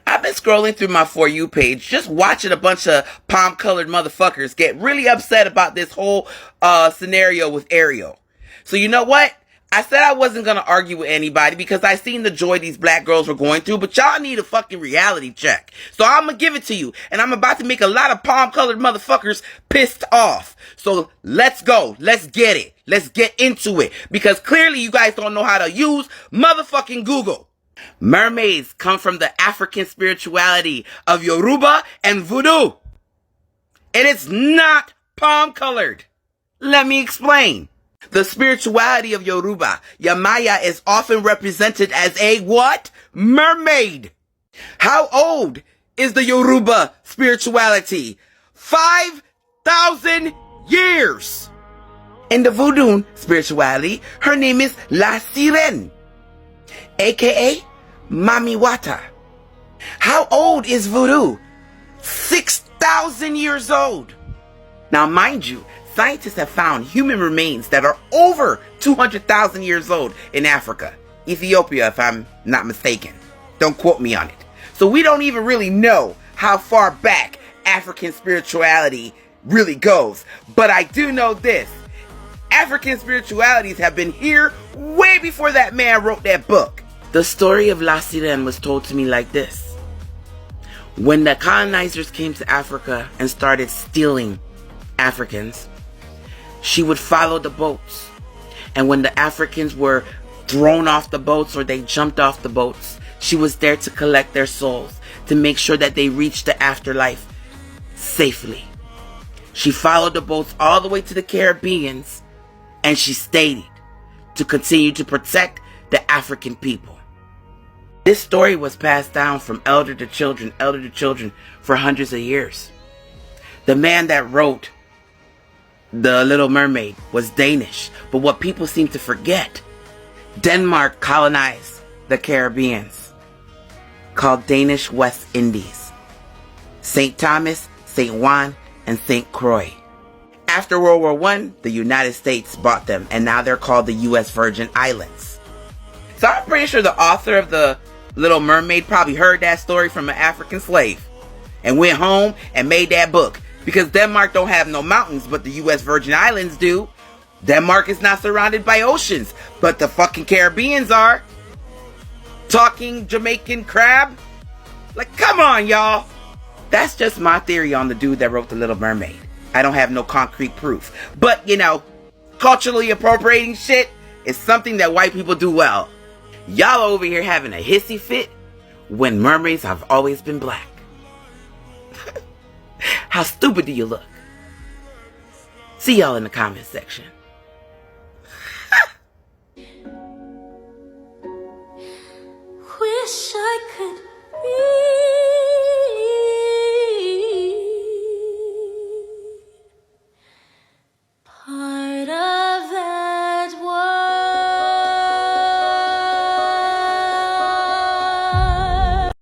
I've been scrolling through my For You page, just watching a bunch of palm-colored motherfuckers get really upset about this whole scenario with Ariel. So you know what? I said I wasn't going to argue with anybody because I seen the joy these black girls were going through, but y'all need a fucking reality check. So I'm going to give it to you, and I'm about to make a lot of palm-colored motherfuckers pissed off. So let's go. Let's get it. Let's get into it, because clearly you guys don't know how to use motherfucking Google. Mermaids come from the African spirituality of Yoruba and Voodoo. And it's not palm-colored. Let me explain. The spirituality of Yoruba, Yamaya, is often represented as a what? Mermaid. How old is the Yoruba spirituality? 5,000 years. In the Voodoo spirituality, her name is La Sirene, aka Mami Wata. How old is Voodoo? 6,000 years old. Now, mind you, scientists have found human remains that are over 200,000 years old in Africa. Ethiopia, if I'm not mistaken. Don't quote me on it. So we don't even really know how far back African spirituality really goes. But I do know this. African spiritualities have been here way before that man wrote that book. The story of La Sirene was told to me like this. When the colonizers came to Africa and started stealing Africans, she would follow the boats. And when the Africans were thrown off the boats or they jumped off the boats, she was there to collect their souls, to make sure that they reached the afterlife safely. She followed the boats all the way to the Caribbean, and she stayed to continue to protect the African people. This story was passed down from elder to children for hundreds of years. The man that wrote The Little Mermaid was Danish, but what people seem to forget, Denmark colonized the Caribbean, called Danish West Indies. St. Thomas, St. Juan, and St. Croix. After World War I, the United States bought them, and now they're called the U.S. Virgin Islands. So I'm pretty sure the author of The Little Mermaid probably heard that story from an African slave and went home and made that book. Because Denmark don't have no mountains, but the U.S. Virgin Islands do. Denmark is not surrounded by oceans, but the fucking Caribbeans are. Talking Jamaican crab? Like, come on, y'all. That's just my theory on the dude that wrote The Little Mermaid. I don't have no concrete proof. But, you know, culturally appropriating shit is something that white people do well. Y'all over here having a hissy fit when mermaids have always been black. How stupid do you look? See y'all in the comment section. Wish I could be part of